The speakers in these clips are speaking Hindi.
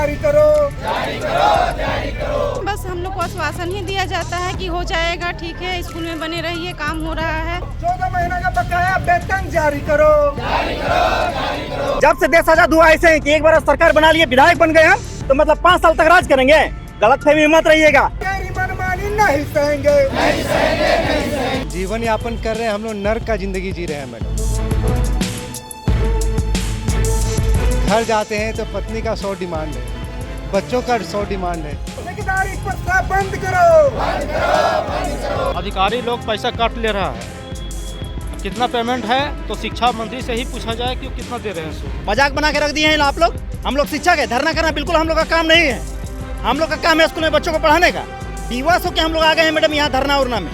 जारी करो। बस हम लोग को आश्वासन ही दिया जाता है कि हो जाएगा, ठीक है, स्कूल में बने रहिए, काम हो रहा है। 14 महीना का बकाया वेतन जारी करो। जब से देश आजाद हुआ ऐसे है कि एक बार सरकार बना लिए, विधायक बन गए हम तो मतलब 5 साल तक राज करेंगे। गलतफहमी मत रहिएगा। तेरी मनमानी नहीं सहेंगे। जीवन यापन कर रहे हैं हम लोग, नर्क का जिंदगी जी रहे हैं मैडम। घर जाते हैं तो पत्नी का 100 डिमांड है, बच्चों का 100 डिमांड है। ठेकेदारी प्रथा बंद करो। अधिकारी लोग पैसा काट ले रहा है। कितना पेमेंट है तो शिक्षा मंत्री से ही पूछा जाए कि कितना दे रहे हैं। मजाक बना के रख दिए हैं आप लोग। हम लोग शिक्षक है, धरना करना बिल्कुल हम लोग का काम नहीं है। हम लोग का काम है स्कूल में बच्चों को पढ़ाने का। दिवस हो के हम लोग आ गए हैं मैडम यहाँ धरना उरना में।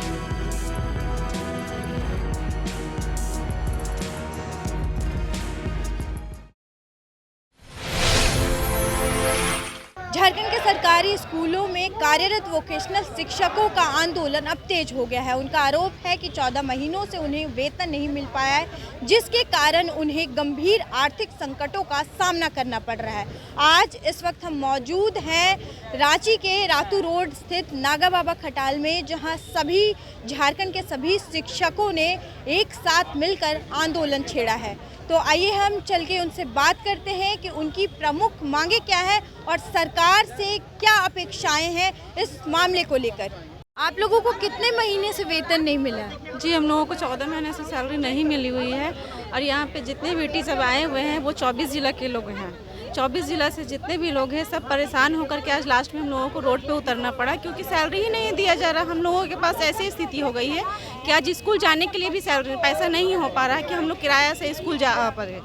झारखंड के सरकारी स्कूलों में कार्यरत वोकेशनल शिक्षकों का आंदोलन अब तेज हो गया है। उनका आरोप है कि 14 महीनों से उन्हें वेतन नहीं मिल पाया है, जिसके कारण उन्हें गंभीर आर्थिक संकटों का सामना करना पड़ रहा है। आज इस वक्त हम मौजूद हैं रांची के रातू रोड स्थित नागा बाबा खटाल में, जहां सभी झारखंड के सभी शिक्षकों ने एक साथ मिलकर आंदोलन छेड़ा है। तो आइए हम चल के उनसे बात करते हैं कि उनकी प्रमुख मांगे क्या है और सरकार से क्या अपेक्षाएं हैं इस मामले को लेकर। आप लोगों को कितने महीने से वेतन नहीं मिला? जी, हम लोगों को 14 महीने से सैलरी नहीं मिली हुई है और यहाँ पे जितने बेटी सब आए हुए हैं वो 24 जिला के लोग हैं। 24 जिला से जितने भी लोग हैं सब परेशान होकर के आज लास्ट में हम लोगों को रोड पे उतरना पड़ा, क्योंकि सैलरी ही नहीं दिया जा रहा। हम लोगों के पास ऐसी स्थिति हो गई है कि आज स्कूल जाने के लिए भी सैलरी पैसा नहीं हो पा रहा है कि हम लोग किराया से स्कूल जा पाए।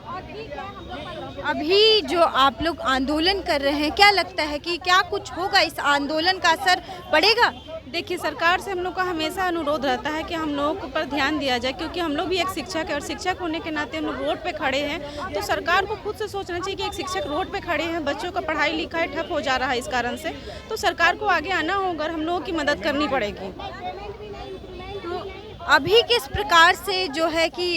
अभी जो आप लोग आंदोलन कर रहे हैं, क्या लगता है कि क्या कुछ होगा, इस आंदोलन का असर पड़ेगा? देखिए, सरकार से हम लोग का हमेशा अनुरोध रहता है कि हम लोगों को पर ध्यान दिया जाए, क्योंकि हम लोग भी एक शिक्षक है और शिक्षक होने के नाते हम लोग रोड पे खड़े हैं। तो सरकार को खुद से सोचना चाहिए कि एक शिक्षक रोड पे खड़े हैं, बच्चों का पढ़ाई लिखाई ठप हो जा रहा है इस कारण से। तो सरकार को आगे आना होगा और हम लोगों की मदद करनी पड़ेगी। अभी किस प्रकार से जो है कि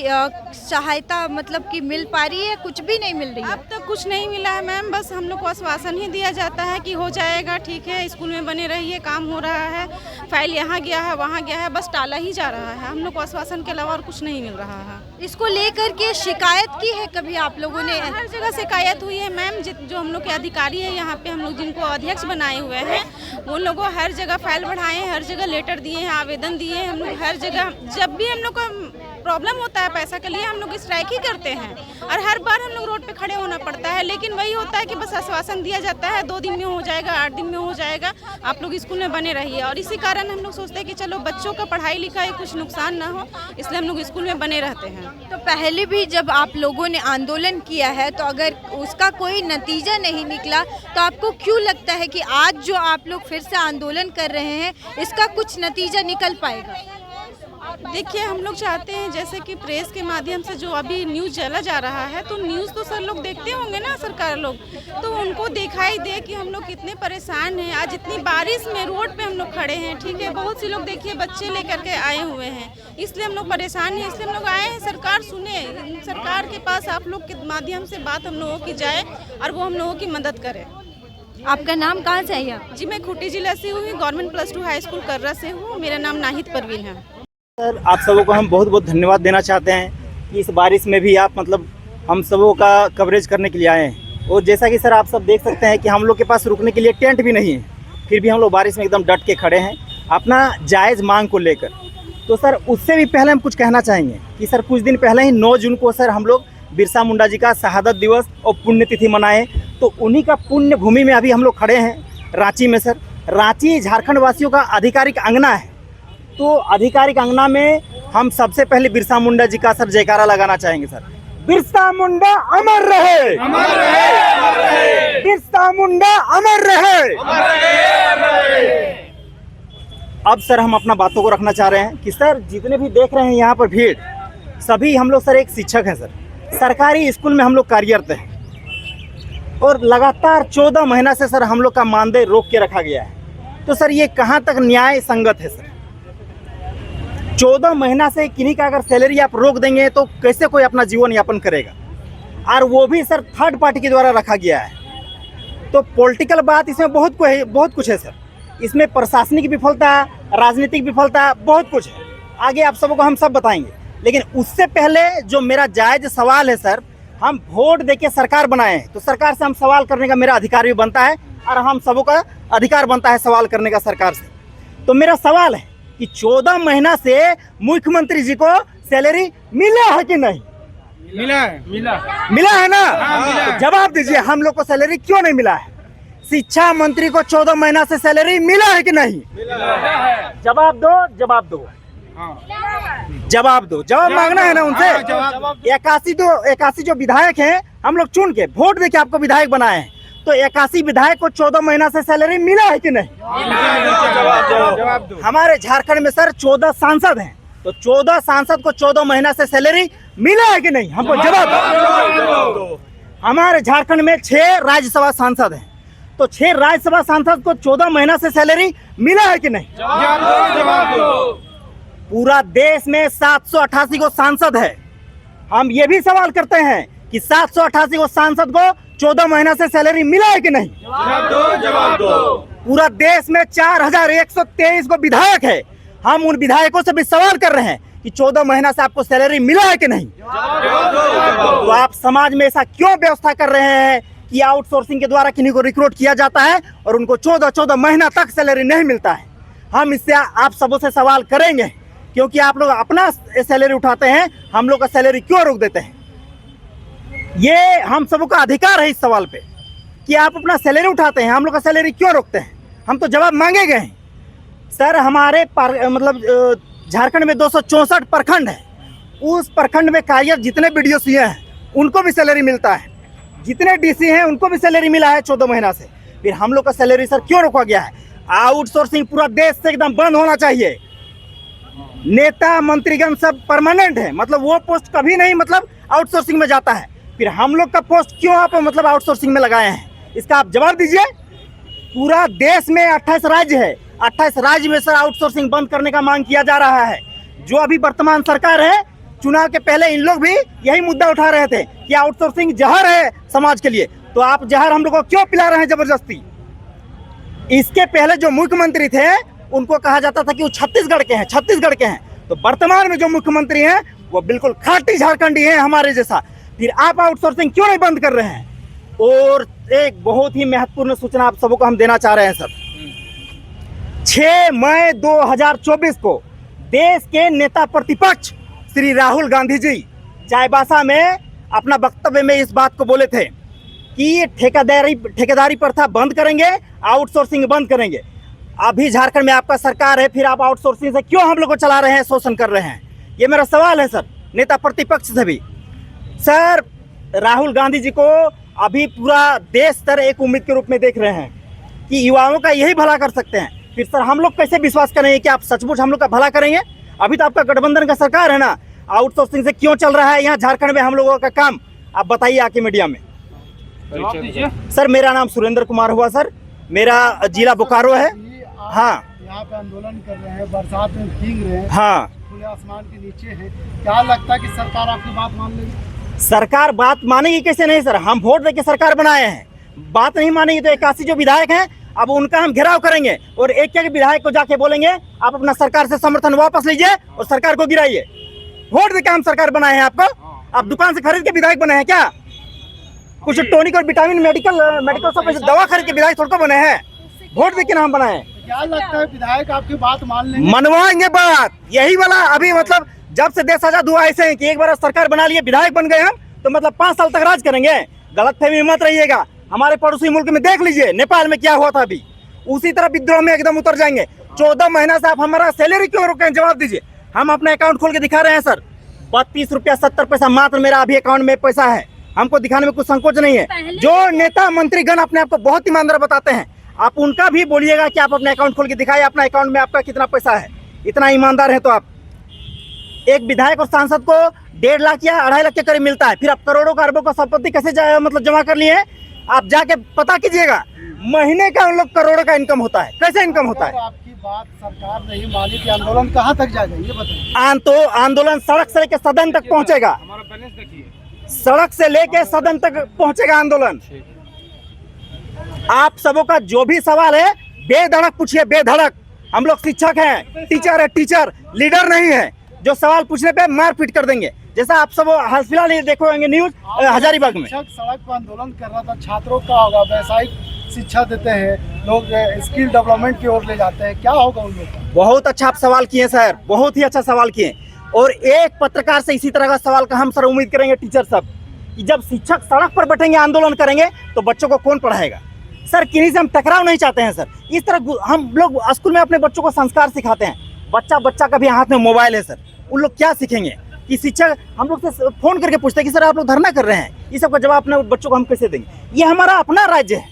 सहायता मतलब कि मिल पा रही है? कुछ भी नहीं मिल रही है अब तक कुछ नहीं मिला है मैम। बस हम लोग को आश्वासन ही दिया जाता है कि हो जाएगा, ठीक है, स्कूल में बने रहिए, काम हो रहा है, फाइल यहाँ गया है वहाँ गया है, बस टाला ही जा रहा है। हम लोग को आश्वासन के अलावा और कुछ नहीं मिल रहा है। इसको लेकर के शिकायत की है कभी आप लोगों ने? हर जगह शिकायत हुई है मैम। जो हम लोग के अधिकारी है यहाँ पे, हम लोग जिनको अध्यक्ष बनाए हुए हैं, उन लोगों को हर जगह फाइल बढ़ाए हैं, हर जगह लेटर दिए हैं, आवेदन दिए हैं। हम लोग हर जगह, जब भी हम लोग को प्रॉब्लम होता है पैसा के लिए, हम लोग स्ट्राइक ही करते हैं और हर बार हम लोग रोड पे खड़े होना पड़ता है। लेकिन वही होता है कि बस आश्वासन दिया जाता है 2 दिन में हो जाएगा, 8 दिन में हो जाएगा, आप लोग स्कूल में बने रहिए। और इसी कारण हम लोग सोचते हैं कि चलो बच्चों का पढ़ाई लिखाई कुछ नुकसान ना हो, इसलिए हम लोग स्कूल में बने रहते हैं। तो पहले भी जब आप लोगों ने आंदोलन किया है, तो अगर उसका कोई नतीजा नहीं निकला तो आपको क्यों लगता है कि आज जो आप लोग फिर से आंदोलन कर रहे हैं इसका कुछ नतीजा निकल पाएगा? देखिए, हम लोग चाहते हैं जैसे कि प्रेस के माध्यम से जो अभी न्यूज़ चला जा रहा है, तो न्यूज़ तो सर लोग देखते होंगे ना, सरकार लोग, तो उनको दिखाई दे कि हम लोग कितने परेशान हैं। आज इतनी बारिश में रोड पे हम लोग खड़े हैं, ठीक है, बहुत सी लोग देखिए बच्चे लेकर के आए हुए हैं, इसलिए हम लोग परेशान हैं, इसलिए हम लोग आए हैं। सरकार सुने, सरकार के पास आप लोग के माध्यम से बात हम लोगों की जाए और वो हम लोगों की मदद करे। आपका नाम कहाँ से है? जी, मैं खूंटी जिला से हूँ, गवर्नमेंट +2 हाई स्कूल कर्रा से हूँ। मेरा नाम नाहिद परवीन है। सर, आप सबों को हम बहुत बहुत धन्यवाद देना चाहते हैं कि इस बारिश में भी आप मतलब हम सबों का कवरेज करने के लिए आए हैं। और जैसा कि सर आप सब देख सकते हैं कि हम लोग के पास रुकने के लिए टेंट भी नहीं है, फिर भी हम लोग बारिश में एकदम डट के खड़े हैं अपना जायज़ मांग को लेकर। तो सर, उससे भी पहले हम कुछ कहना चाहेंगे कि सर कुछ दिन पहले ही 9 जून को सर हम लोग बिरसा मुंडा जी का शहादत दिवस और पुण्यतिथि मनाए, तो उन्हीं का पुण्य भूमि में अभी हम लोग खड़े हैं रांची में। सर, रांची झारखंड वासियों का आधिकारिक अंगना है, तो आधिकारिक अंगना में हम सबसे पहले बिरसा मुंडा जी का सर जयकारा लगाना चाहेंगे। सर, बिरसा मुंडा अमर रहे, अमर रहे, अमर रहे। बिरसा मुंडा अमर रहे, अमर रहे। अब सर हम अपना बातों को रखना चाह रहे हैं कि सर जितने भी देख रहे हैं यहाँ पर भीड़, सभी हम लोग सर एक शिक्षक हैं। सर, सरकारी स्कूल में हम लोग कार्यरत हैं और लगातार 14 महीना से सर हम लोग का मानदेय रोक के रखा गया है। तो सर ये कहाँ तक न्याय संगत है? सर 14 महीना से किन्हीं का अगर सैलरी आप रोक देंगे तो कैसे कोई अपना जीवन यापन करेगा? और वो भी सर थर्ड पार्टी के द्वारा रखा गया है। तो पॉलिटिकल बात इसमें बहुत कुछ है सर। इसमें प्रशासनिक विफलता, राजनीतिक विफलता, बहुत कुछ है। आगे आप सबको हम सब बताएंगे, लेकिन उससे पहले जो मेरा जायज सवाल है सर, हम वोट देके सरकार बनाए हैं, तो सरकार से हम सवाल करने का मेरा अधिकार भी बनता है और हम सबों का अधिकार बनता है सवाल करने का सरकार से। तो मेरा सवाल है कि 14 महीना से मुख्यमंत्री जी को सैलरी मिला है कि नहीं? मिला है ना? तो जवाब दीजिए, हम लोग को सैलरी क्यों नहीं मिला है? शिक्षा मंत्री को 14 महीना से सैलरी मिला है कि नहीं? जवाब दो, जवाब दो, जवाब दो, जवाब मांगना है ना उनसे। 81 जो विधायक हैं, हम लोग चुन के वोट देके आपको विधायक बनाए हैं, तो 81 विधायक को 14 महीना से सैलरी मिला है कि नहीं? जवाब दो। हमारे झारखंड में सर 14 सांसद हैं, तो 14 सांसद को 14 महीना से सैलरी मिला है कि नहीं? हमको जवाब दो। हमारे झारखंड में 6 राज्यसभा सांसद हैं, तो 6 राज्यसभा सांसद को 14 महीना से सैलरी मिला है कि नहीं? जवाब दो। पूरा देश में 788 को सांसद है। हम ये भी सवाल करते हैं कि 788 को सांसद को 14 महीना से सैलरी मिला है कि नहीं? जवाब दो। पूरा देश में 4123 को विधायक है। हम उन विधायकों से भी सवाल कर रहे हैं कि 14 महीना से आपको सैलरी मिला है कि नहीं? तो आप समाज में ऐसा क्यों व्यवस्था कर रहे हैं कि आउटसोर्सिंग के द्वारा किन्हीं को रिक्रूट किया जाता है और उनको 14 महीना तक सैलरी नहीं मिलता है? हम इससे आप सबों से सवाल करेंगे, क्योंकि आप लोग अपना सैलरी उठाते हैं, हम लोग का सैलरी क्यों रोक देते हैं? ये हम सबों का अधिकार है इस सवाल पे कि आप अपना सैलरी उठाते हैं, हम लोग का सैलरी क्यों रोकते हैं? हम तो जवाब मांगे गए हैं सर। हमारे मतलब झारखंड में 264 प्रखंड है। उस प्रखंड में कार्यरत जितने BDO हैं उनको भी सैलरी मिलता है, जितने DC हैं उनको भी सैलरी मिला है 14 महीना से। फिर हम लोग का सैलरी सर क्यों रोका गया है? आउटसोर्सिंग पूरा देश से एकदम बंद होना चाहिए। नेता मंत्रीगण सब परमानेंट है, मतलब वो पोस्ट कभी नहीं मतलब आउटसोर्सिंग में जाता है। फिर हम लोग का पोस्ट क्यों आप मतलब आउटसोर्सिंग में लगाए हैं? इसका आप जवाब दीजिए। पूरा देश में 28 राज्य है, 28 राज्य में सर आउटसोर्सिंग बंद करने का मांग किया जा रहा है। जो अभी वर्तमान सरकार है, चुनाव के पहले इन लोग भी यही मुद्दा उठा रहे थे कि आउटसोर्सिंग जहर है समाज के लिए। तो आप जहर हम लोग को क्यों पिला रहे हैं जबरदस्ती? इसके पहले जो मुख्यमंत्री थे उनको कहा जाता था कि वो छत्तीसगढ़ के हैं। तो वर्तमान में जो मुख्यमंत्री हैं वो बिल्कुल खाटी झारखंडी हैं हमारे जैसा। फिर आप आउटसोर्सिंग क्यों नहीं बंद कर रहे हैं? और एक बहुत ही महत्वपूर्ण सूचना आप सबको हम देना चाह रहे हैं सर। 6 मई 2024 को देश के नेता प्रतिपक्ष श्री राहुल गांधी जी चाईबासा में अपना वक्तव्य में इस बात को बोले थे कि ठेकेदारी प्रथा बंद करेंगे, आउटसोर्सिंग बंद करेंगे। अभी झारखंड में आपका सरकार है, फिर आप आउटसोर्सिंग से क्यों हम लोग को चला रहे हैं, शोषण कर रहे हैं? ये मेरा सवाल है सर नेता प्रतिपक्ष से भी। सर राहुल गांधी जी को अभी पूरा देश सर एक उम्मीद के रूप में देख रहे हैं कि युवाओं का यही भला कर सकते हैं। फिर सर हम लोग कैसे विश्वास करेंगे कि आप सचमुच हम लोग का भला करेंगे? अभी तो आपका गठबंधन का सरकार है ना। आउटसोर्सिंग से क्यों चल रहा है यहाँ झारखंड में हम लोगों का काम? आप बताइए आके मीडिया में। सर मेरा नाम सुरेंद्र कुमार हुआ सर, मेरा जिला बोकारो है। हाँ, यहाँ पे आंदोलन कर रहे हैं, बरसात में भीग रहे हैं, हाँ, खुले आसमान के नीचे हैं। क्या लगता है कि सरकार आपकी बात मान लेगी? सरकार बात मानेगी कैसे नहीं सर? हम वोट देके सरकार बनाए हैं, बात नहीं मानेगी तो 81 जो विधायक हैं अब उनका हम घेराव करेंगे और एक एक विधायक को जाके बोलेंगे आप अपना सरकार से समर्थन वापस लीजिए और सरकार को गिराइए। वोट देके हम सरकार बनाए हैं आपको। आप दुकान से खरीद के विधायक बने हैं क्या? कुछ टॉनिक और विटामिन मेडिकल शॉप से दवा खरीद के विधायक थोड़ा बने हैं? वोट देके नाम बनाए हैं। क्या लगता है विधायक आपकी बात मान लेंगे? मनवाएंगे बात यही वाला। अभी मतलब जब से देश आजाद हुआ ऐसे है कि एक बार सरकार बना लिए, विधायक बन गए हम, तो मतलब 5 साल तक राज करेंगे। गलतफहमी मत रहिएगा। हमारे पड़ोसी मुल्क में देख लीजिए, नेपाल में क्या हुआ था, अभी उसी तरह विद्रोह में एकदम उतर जाएंगे। 14 महीना से आप हमारा सैलरी क्यों रोके? जवाब दीजिए। हम अपना अकाउंट खोल के दिखा रहे हैं सर, 32 रुपया 70 पैसा मात्र मेरा अभी अकाउंट में पैसा है। हमको दिखाने में कुछ संकोच नहीं है। जो नेता मंत्रीगण अपने आप को बहुत ईमानदार बताते हैं, आप उनका भी बोलिएगा कि आप अपने अकाउंट खोल के दिखाइए अपना अकाउंट में आपका कितना पैसा है। इतना ईमानदार है तो आप। एक विधायक और सांसद को 1.5 लाख या 2.5 लाख के करीब मिलता है, फिर आप करोड़ों का अरबों का संपत्ति कैसे मतलब जमा कर लिए हैं? आप जाके पता कीजिएगा। महीने का उन लोग करोड़ों का इनकम होता है। कैसे इनकम होता है? आपकी बात सरकार नहीं मानी कि आंदोलन कहाँ तक जाएगा ये बताइए। आंदोलन सड़क से लेकर सदन तक पहुंचेगा। सड़क से लेके सदन तक पहुंचेगा आंदोलन। आप सबों का जो भी सवाल है बेधड़क पूछिए, बेधड़क। हम लोग शिक्षक हैं, टीचर है, टीचर लीडर नहीं है जो सवाल पूछने पे मार पीट कर देंगे। जैसा आप सब हाल फिलहाल ये देखो होंगे न्यूज हजारीबाग में शिक्षक सड़क पर आंदोलन कर रहा था, छात्रों का होगा, व्यावसायिक शिक्षा देते हैं लोग, स्किल डेवलपमेंट की ओर ले जाते हैं, क्या होगा उन लोगों का? बहुत अच्छा आप सवाल किए सर, बहुत ही अच्छा सवाल किए। और एक पत्रकार से इसी तरह का सवाल का हम सर उम्मीद करेंगे टीचर सब कि जब शिक्षक सड़क पर बैठेंगे, आंदोलन करेंगे तो बच्चों को कौन पढ़ाएगा? सर किन्हीं से हम टकराव नहीं चाहते हैं सर। इस तरह हम लोग स्कूल में अपने बच्चों को संस्कार सिखाते हैं। बच्चा का भी हाथ में मोबाइल है सर, उन लोग क्या सीखेंगे? कि शिक्षक हम लोग से फोन करके पूछते हैं कि सर आप लोग धरना कर रहे हैं, इस सब का जवाब अपने बच्चों को हम कैसे देंगे? ये हमारा अपना राज्य है,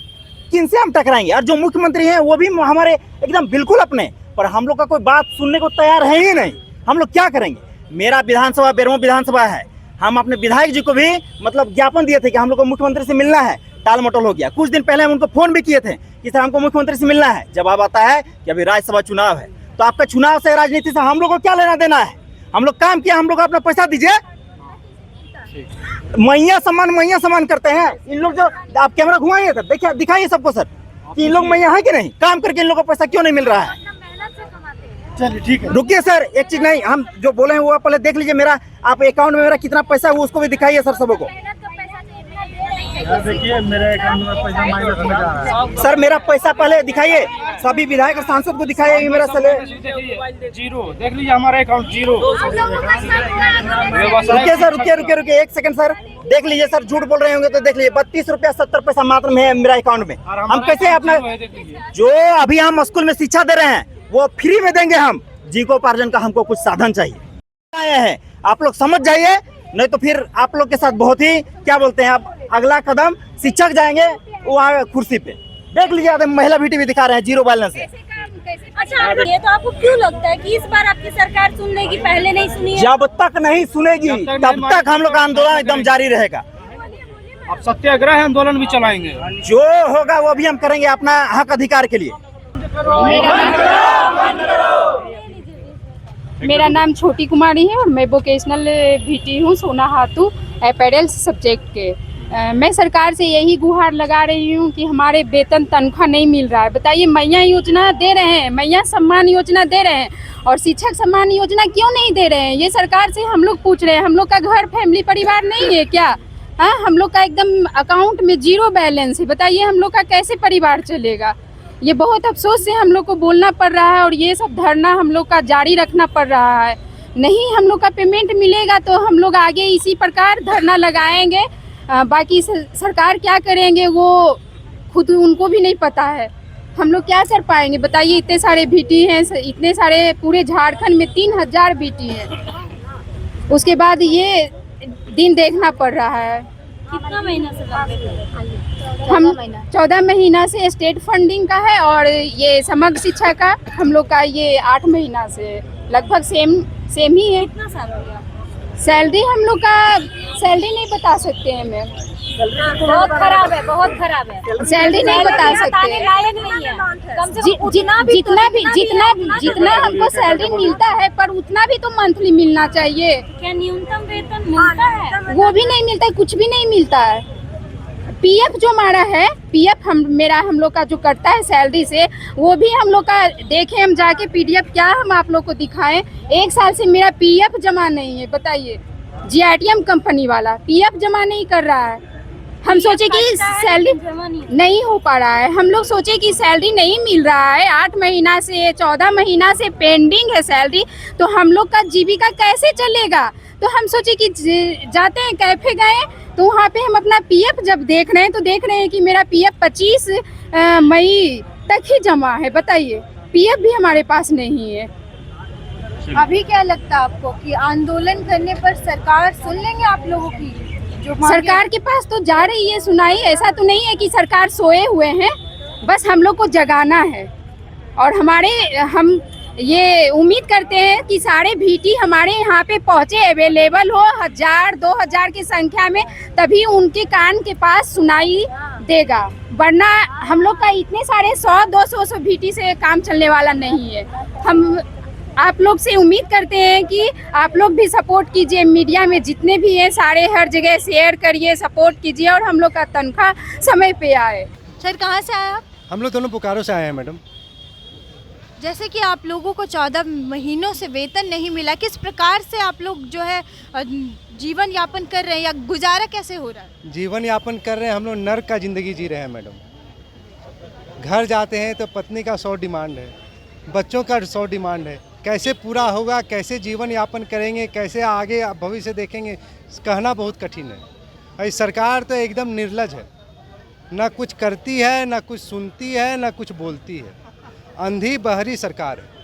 किनसे हम टकराएंगे? और जो मुख्यमंत्री हैं वो भी हमारे एकदम बिल्कुल अपने, पर हम लोग का कोई बात सुनने को तैयार है ही नहीं। हम लोग क्या करेंगे? मेरा विधानसभा 12वां विधानसभा है, हम अपने विधायक जी को भी मतलब ज्ञापन दिए थे कि हम लोग को मुख्यमंत्री से मिलना है, टाल मटोल हो गया। कुछ दिन पहले हम उनको फोन भी किए थे कि सर हमको मुख्यमंत्री से मिलना है। जवाब आता है कि अभी राज्यसभा चुनाव है। तो आपका चुनाव से, राजनीति से हम लोग को क्या लेना देना है? हम लोग काम किया, हम लोग अपना पैसा दीजिए। मैया सम्मान करते हैं इन लोग। जो आप कैमरा घुमाइए सर, देखिए दिखाइए सबको सर कि इन लोग मैया है कि नहीं, काम करके इन लोगों को पैसा क्यों नहीं मिल रहा है? चलिए ठीक है, रुकिए सर, एक चीज नहीं, हम जो बोले हैं वो आप पहले देख लीजिए। मेरा आप अकाउंट में मेरा कितना पैसा है वो उसको भी दिखाइए सर सबको। देखिए मेरे अकाउंट में पैसा माइनस में जा रहा है। सर मेरा पैसा पहले दिखाइए, सभी विधायक और सांसद को दिखाइए। ये मेरा सले जीरो, देख लीजिए हमारा अकाउंट जीरो। रुकिए सर, रुकिए 1 सेकंड सर, देख लीजिए सर, झूठ बोल रहे होंगे तो देख लीजिए 32 रुपया 70 पैसा मात्र में है मेरा अकाउंट में। हम कैसे अपना जो अभी हम स्कूल में शिक्षा दे रहे हैं वो फ्री में देंगे हम? जीविकोपार्जन का हमको कुछ साधन चाहिए। आए हैं आप लोग समझ जाइए, नहीं तो फिर आप लोग के साथ बहुत ही क्या बोलते हैं, आप अगला कदम शिक्षक जाएंगे वहाँ कुर्सी पे। देख लीजिए महिला भी दिखा रहे हैं जीरो बैलेंस है। अच्छा, ये तो आपको क्यों लगता है कि इस बार आपकी सरकार सुन लेगी, पहले नहीं सुनी? जब तक नहीं सुनेगी तब तक हम लोग का आंदोलन एकदम जारी रहेगा। अब सत्याग्रह आंदोलन भी चलाएंगे, जो होगा वो भी हम करेंगे अपना हक अधिकार के लिए। मेरा नाम छोटी कुमारी है और मैं वोकेशनल VT हूँ, सोना हाथू अपैरल्स सब्जेक्ट के। मैं सरकार से यही गुहार लगा रही हूँ कि हमारे वेतन तनख्वाह नहीं मिल रहा है। बताइए, मैया योजना दे रहे हैं, मैया सम्मान योजना दे रहे हैं और शिक्षक सम्मान योजना क्यों नहीं दे रहे हैं? ये सरकार से हम लोग पूछ रहे हैं। हम लोग का घर फैमिली परिवार नहीं है क्या? हाँ, हम लोग का एकदम अकाउंट में जीरो बैलेंस है। बताइए हम लोग का कैसे परिवार चलेगा? ये बहुत अफसोस से हम लोग को बोलना पड़ रहा है और ये सब धरना हम लोग का जारी रखना पड़ रहा है। नहीं हम लोग का पेमेंट मिलेगा तो हम लोग आगे इसी प्रकार धरना लगाएंगे। बाकी सरकार क्या करेंगे वो खुद उनको भी नहीं पता है। हम लोग क्या कर पाएंगे? बताइए, इतने सारे VT हैं, इतने सारे पूरे झारखंड में 3000 VT हैं। उसके बाद ये दिन देखना पड़ रहा है। कितना महीना से हम 14 महीना से स्टेट फंडिंग का है और ये समग्र शिक्षा का हम लोग का ये 8 महीना से लगभग सेम ही है। कितना साल हो गया? सैलरी हम लोग का सैलरी नहीं बता सकते हैं मैम, बहुत खराब है, बहुत खराब है। सैलरी नहीं बता सकते। लायक नहीं है। कम से कम जितना हमको सैलरी मिलता है पर उतना भी तो मंथली मिलना चाहिए। क्या न्यूनतम वेतन मिलता है? वो भी नहीं मिलता है, कुछ भी नहीं मिलता है। PF जो हमारा है, PF हम लोग का जो कटता है सैलरी से, वो भी हम लोग का देखें हम जाके PDF क्या हम आप लोग को दिखाएं। 1 साल से मेरा PF जमा नहीं है। बताइए, GITM कंपनी वाला PF जमा नहीं कर रहा है। हम सोचे कि सैलरी नहीं हो पा रहा है, हम लोग सोचे कि सैलरी नहीं मिल रहा है, 8 महीना से 14 महीना से पेंडिंग है सैलरी, तो हम लोग का जीविका कैसे चलेगा? तो हम सोचे कि जाते हैं, कैफे गए तो वहाँ पे हम अपना PF जब देख रहे हैं तो देख रहे हैं कि मेरा PF 25 मई तक ही जमा है। बताइए, PF भी हमारे पास नहीं है। अभी क्या लगता है आपको कि आंदोलन करने पर सरकार सुन लेंगे आप लोगों की जो सरकार के पास तो जा रही है सुनाई। ऐसा तो नहीं है कि सरकार सोए हुए हैं, बस हम लोग को जगाना है। और हम ये उम्मीद करते हैं कि सारे VT हमारे यहाँ पे पहुँचे, अवेलेबल हो 1000-2000 की संख्या में, तभी उनके कान के पास सुनाई देगा। वरना हम लोग का इतने सारे 100-200 VT से काम चलने वाला नहीं है। हम आप लोग से उम्मीद करते हैं कि आप लोग भी सपोर्ट कीजिए, मीडिया में जितने भी हैं सारे हर जगह शेयर करिए, सपोर्ट कीजिए और हम लोग का तनख्वाह समय पे आए। सर कहाँ से आए आप? हम लोग दोनों बोकारो से आए हैं मैडम। जैसे कि आप लोगों को 14 महीनों से वेतन नहीं मिला, किस प्रकार से आप लोग जो है जीवन यापन कर रहे हैं या गुजारा कैसे हो रहा है? जीवन यापन कर रहे हैं, हम लोग नर्क का ज़िंदगी जी रहे हैं मैडम। घर जाते हैं तो पत्नी का 100 डिमांड है, बच्चों का 100 डिमांड है। कैसे पूरा होगा, कैसे जीवन यापन करेंगे, कैसे आगे भविष्य देखेंगे, कहना बहुत कठिन है। और सरकार तो एकदम निर्लज है, ना कुछ करती है, ना कुछ सुनती है, ना कुछ बोलती है। अंधी बहरी सरकार है।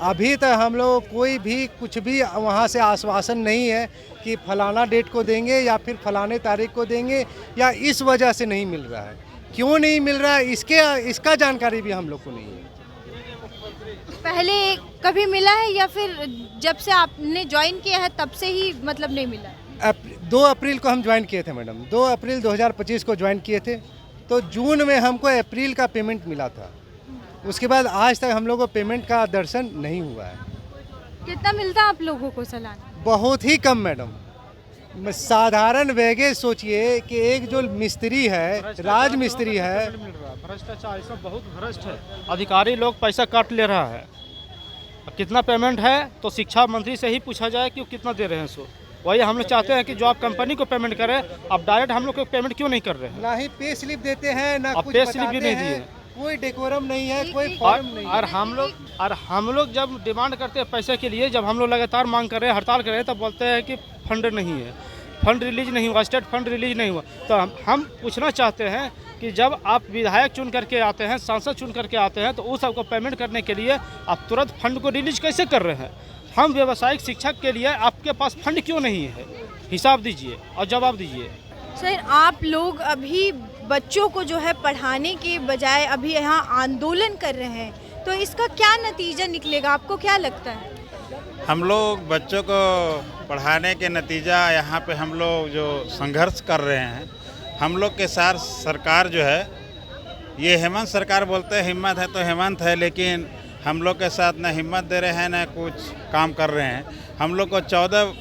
अभी तक हम लोग कोई भी कुछ भी वहाँ से आश्वासन नहीं है कि फलाना डेट को देंगे या फिर फलाने तारीख को देंगे, या इस वजह से नहीं मिल रहा है। क्यों नहीं मिल रहा है इसका जानकारी भी हम लोग को नहीं है। पहले कभी मिला है या फिर जब से आपने ज्वाइन किया है तब से ही मतलब नहीं मिला है? 2 अप्रैल को हम ज्वाइन किए थे मैडम, 2 अप्रैल 2025 को ज्वाइन किए थे, तो जून में हमको अप्रैल का पेमेंट मिला था। उसके बाद आज तक हम लोग को पेमेंट का दर्शन नहीं हुआ है। कितना मिलता है आप लोगों को सालाना? बहुत ही कम मैडम। साधारण वेगे सोचिए कि एक जो मिस्त्री है, राज मिस्त्री है, भ्रष्टाचार इसमें बहुत भ्रष्ट है। अधिकारी लोग पैसा काट ले रहा है। अब कितना पेमेंट है तो शिक्षा मंत्री से ही पूछा जाए कि वो कितना दे रहे हैं। सो वही हम लोग चाहते हैं कि जो आप कंपनी को पेमेंट करें, अब डायरेक्ट हम लोग को पेमेंट क्यों नहीं कर रहे हैं? ना ही पे स्लिप देते हैं, ना कुछ पे स्लिप भी बताते नहीं हैं, दिए। कोई डेकोरम नहीं है, कोई फॉर्म नहीं है। और हम लोग जब डिमांड करते हैं पैसे के लिए, जब हम लोग लगातार मांग कर रहे हैं, हड़ताल कर रहे हैं, तब बोलते हैं कि फंड नहीं है, फंड रिलीज नहीं हुआ, स्टेट फंड रिलीज नहीं हुआ। तो हम पूछना चाहते हैं कि जब आप विधायक चुन करके आते हैं, सांसद चुन करके आते हैं, तो उस सबको पेमेंट करने के लिए आप तुरंत फंड को रिलीज कैसे कर रहे हैं? हम व्यावसायिक शिक्षक के लिए आपके पास फंड क्यों नहीं है? हिसाब दीजिए और जवाब दीजिए। सर आप लोग अभी बच्चों को जो है पढ़ाने के बजाय अभी यहाँ आंदोलन कर रहे हैं, तो इसका क्या नतीजा निकलेगा, आपको क्या लगता है? हम लोग बच्चों को पढ़ाने के नतीजा यहाँ पे हम लोग जो संघर्ष कर रहे हैं, हम लोग के साथ सरकार जो है, ये हेमंत सरकार बोलते हैं हिम्मत है तो हेमंत है, लेकिन हम लोग के साथ ना हिम्मत दे रहे हैं ना कुछ काम कर रहे हैं। हम लोग को 14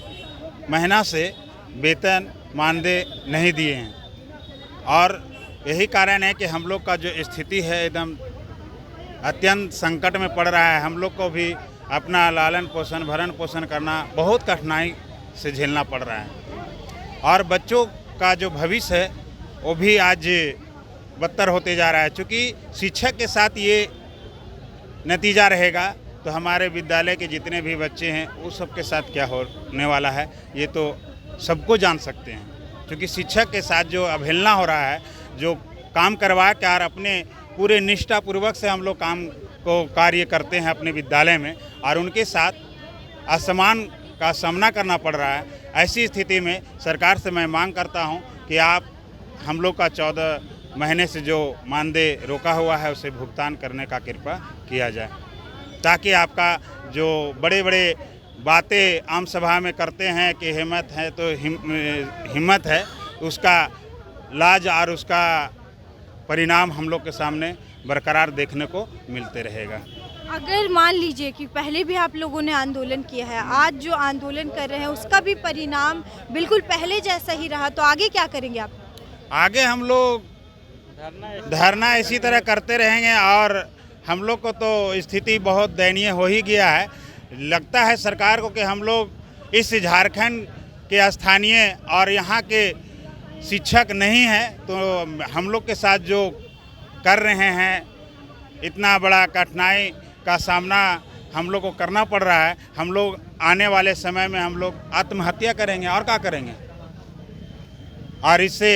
महीना से वेतन मानदेय नहीं दिए हैं, और यही कारण है कि हम लोग का जो स्थिति है एकदम अत्यंत संकट में पड़ रहा है। हम लोग को भी अपना लालन पोषण भरण पोषण करना बहुत कठिनाई से झेलना पड़ रहा है, और बच्चों का जो भविष्य है वो भी आज बदतर होते जा रहा है। क्योंकि शिक्षक के साथ ये नतीजा रहेगा तो हमारे विद्यालय के जितने भी बच्चे हैं उस सब के साथ क्या होने वाला है ये तो सबको जान सकते हैं। क्योंकि शिक्षक के साथ जो अवहेलना हो रहा है, जो काम करवा के और अपने पूरे निष्ठापूर्वक से हम लोग काम को कार्य करते हैं अपने विद्यालय में, और उनके साथ असम्मान का सामना करना पड़ रहा है। ऐसी स्थिति में सरकार से मैं मांग करता हूं कि आप हम लोग का 14 महीने से जो मानदेय रोका हुआ है उसे भुगतान करने का कृपा किया जाए, ताकि आपका जो बड़े बड़े बातें आम सभा में करते हैं कि हिम्मत है तो हिम्मत है, उसका लाज और उसका परिणाम हम लोग के सामने बरकरार देखने को मिलते रहेगा। अगर मान लीजिए कि पहले भी आप लोगों ने आंदोलन किया है, आज जो आंदोलन कर रहे हैं उसका भी परिणाम बिल्कुल पहले जैसा ही रहा, तो आगे क्या करेंगे आप? आगे हम लोग धरना इसी तरह करते रहेंगे, और हम लोग को तो स्थिति बहुत दयनीय हो ही गया है। लगता है सरकार को कि हम लोग इस झारखंड के स्थानीय और यहाँ के शिक्षक नहीं हैं, तो हम लोग के साथ जो कर रहे हैं इतना बड़ा कठिनाई का सामना हम लोग को करना पड़ रहा है। हम लोग आने वाले समय में हम लोग आत्महत्या करेंगे और क्या करेंगे, और इससे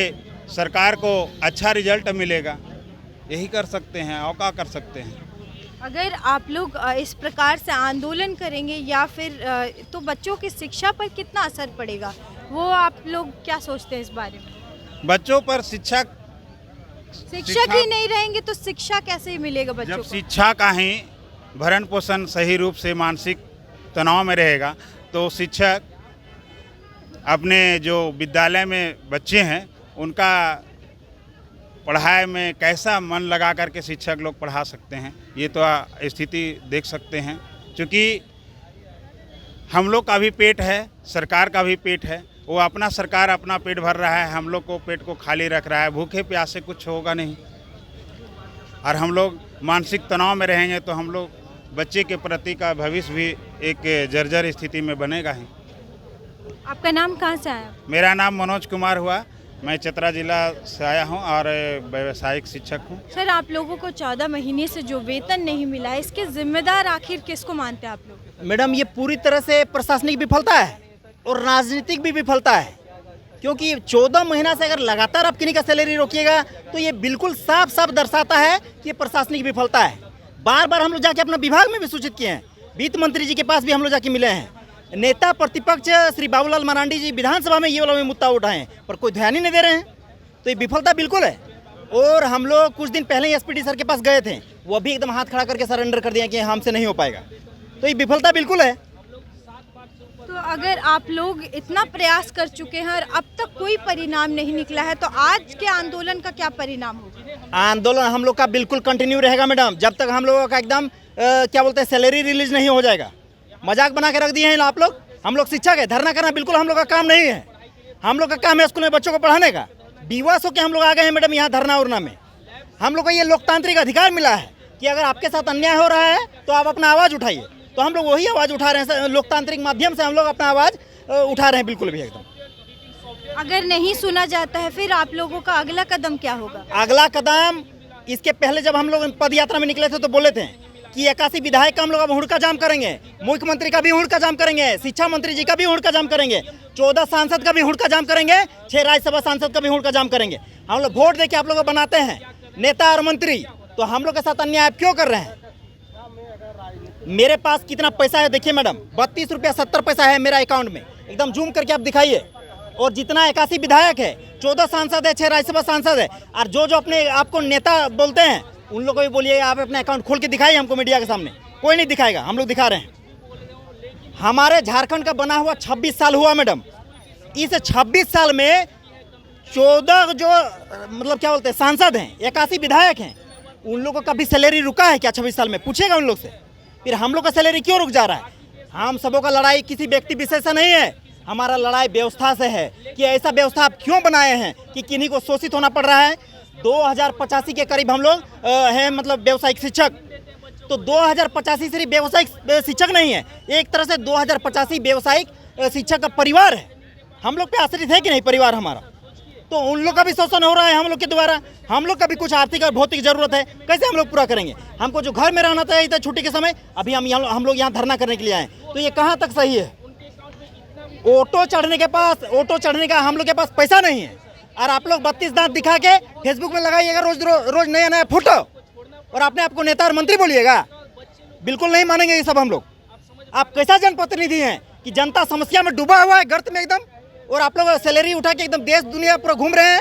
सरकार को अच्छा रिजल्ट मिलेगा, यही कर सकते हैं और क्या कर सकते हैं। अगर आप लोग इस प्रकार से आंदोलन करेंगे या फिर तो बच्चों की शिक्षा पर कितना असर पड़ेगा, वो आप लोग क्या सोचते हैं इस बारे में? बच्चों पर शिक्षक ही नहीं रहेंगे तो शिक्षा कैसे मिलेगा बच्चों जब को? शिक्षा का ही भरण पोषण सही रूप से मानसिक तनाव में रहेगा तो शिक्षक अपने जो विद्यालय में बच्चे हैं उनका पढ़ाई में कैसा मन लगा करके शिक्षक लोग पढ़ा सकते हैं, ये तो स्थिति देख सकते हैं। क्योंकि हम लोग का भी पेट है, सरकार का भी पेट है, वो अपना सरकार अपना पेट भर रहा है, हम लोग को पेट को खाली रख रहा है, भूखे प्यासे कुछ होगा नहीं। और हम लोग मानसिक तनाव में रहेंगे तो हम लोग बच्चे के प्रति का भविष्य भी एक जर्जर स्थिति में बनेगा ही। आपका नाम कहाँ से आया? मेरा नाम मनोज कुमार हुआ, मैं चतरा जिला से आया हूं और व्यावसायिक शिक्षक हूं। सर, आप लोगों को 14 महीने से जो वेतन नहीं मिला है, इसके जिम्मेदार आखिर किसको मानते हैं आप लोग? मैडम, ये पूरी तरह से प्रशासनिक विफलता है और राजनीतिक भी विफलता है, क्योंकि 14 महीना से अगर लगातार आप किन्हीं का सैलरी रोकिएगा तो ये बिल्कुल साफ साफ दर्शाता है कि ये प्रशासनिक विफलता है। बार बार हम लोग जाके अपना विभाग में भी सूचित किए हैं, वित्त मंत्री जी के पास भी हम लोग जाके मिले हैं, नेता प्रतिपक्ष श्री बाबूलाल मरांडी जी विधानसभा में ये वाला मुद्दा उठाए हैं, पर कोई ध्यान ही नहीं दे रहे हैं। तो ये विफलता बिल्कुल है। और हम लोग कुछ दिन पहले ही एसपीडी सर के पास गए थे, वो भी एकदम हाथ खड़ा करके सरेंडर कर दिया कि हमसे नहीं हो पाएगा। तो ये विफलता बिल्कुल है। तो अगर आप लोग इतना प्रयास कर चुके हैं और अब तक कोई परिणाम नहीं निकला है, तो आज के आंदोलन का क्या परिणाम होगा? आंदोलन हम लोग का बिल्कुल कंटिन्यू रहेगा मैडम, जब तक हम लोगों का एकदम क्या बोलते हैं सैलरी रिलीज नहीं हो जाएगा। मजाक बना के रख दिए हैं आप लोग। हम लोग शिक्षक है, धरना करना बिल्कुल हम लोग का काम नहीं है। हम लोग का काम है स्कूल में बच्चों को पढ़ाने का। विवश होकर हम लोग आ गए हैं मैडम यहाँ धरना उरना में। हम लोग को ये लोकतांत्रिक अधिकार मिला है कि अगर आपके साथ अन्याय हो रहा है तो आप अपना आवाज़ उठाइए। तो हम लोग वही आवाज़ उठा रहे हैं, लोकतांत्रिक माध्यम से हम लोग अपना आवाज़ उठा रहे हैं बिल्कुल भी एकदम। अगर नहीं सुना जाता है फिर आप लोगों का अगला कदम क्या होगा? अगला कदम, इसके पहले जब हम लोग पद यात्रा में निकले थे तो बोले थे कि 81 विधायक का हम लोग अब हुड़का जाम करेंगे, मुख्यमंत्री का भी हुड़का जाम करेंगे, शिक्षा मंत्री जी का भी हुड़का जाम करेंगे, 14 सांसद का भी हुड़का जाम करेंगे, 6 राज्यसभा सांसद का भी हुड़का जाम करेंगे। हम लोग वोट देके आप लोग बनाते हैं नेता और मंत्री, तो हम लोग के साथ अन्याय आप क्यों कर रहे हैं? मेरे पास कितना पैसा है देखिए मैडम, 32 रुपया 70 पैसा है मेरा अकाउंट में, एकदम जूम करके आप दिखाइए। और जितना 81 विधायक है, 14 सांसद है, 6 राज्यसभा सांसद है, और जो अपने आपको नेता बोलते हैं उन लोगों को भी बोलिए आप अपने अकाउंट खोल के दिखाइए हमको मीडिया के सामने। कोई नहीं दिखाएगा, हम लोग दिखा रहे हैं। हमारे झारखंड का बना हुआ 26 साल हुआ मैडम। इस 26 साल में 14 जो मतलब क्या बोलते हैं सांसद हैं, 81 विधायक हैं, उन लोगों का भी सैलरी रुका है क्या 26 साल में? पूछेगा उन लोग से। फिर हम लोग का सैलरी क्यों रुक जा रहा है? हम सबों का लड़ाई किसी व्यक्ति विशेष से नहीं है, हमारा लड़ाई व्यवस्था से है कि ऐसा व्यवस्था आप क्यों बनाए हैं कि किन्हीं को शोषित होना पड़ रहा है। 2085 के करीब हम लोग हैं मतलब व्यावसायिक शिक्षक। तो 2085 सिर्फ व्यावसायिक शिक्षक नहीं है, एक तरह से 2085 व्यावसायिक शिक्षक का परिवार है। हम लोग पे आश्रित है कि नहीं परिवार हमारा? तो उन लोग का भी शोषण हो रहा है हम लोग के द्वारा। हम लोग का भी कुछ आर्थिक और भौतिक जरूरत है, कैसे हम लोग पूरा करेंगे? हमको जो घर में रहना था इधर छुट्टी के समय, अभी हम लोग यहाँ धरना करने के लिए आए। तो ये कहाँ तक सही है? ऑटो चढ़ने का हम लोग के पास पैसा नहीं है, और आप लोग 32 दांत दिखा के फेसबुक में लगाइएगा रोज नया नया फोटो, और अपने आपको नेता और मंत्री बोलिएगा। बिल्कुल नहीं मानेंगे ये सब हम लोग। आप कैसा जनप्रतिनिधि हैं कि जनता समस्या में डूबा हुआ है गर्त में एकदम, और आप लोग सैलरी उठा के एकदम देश दुनिया पूरा घूम रहे हैं।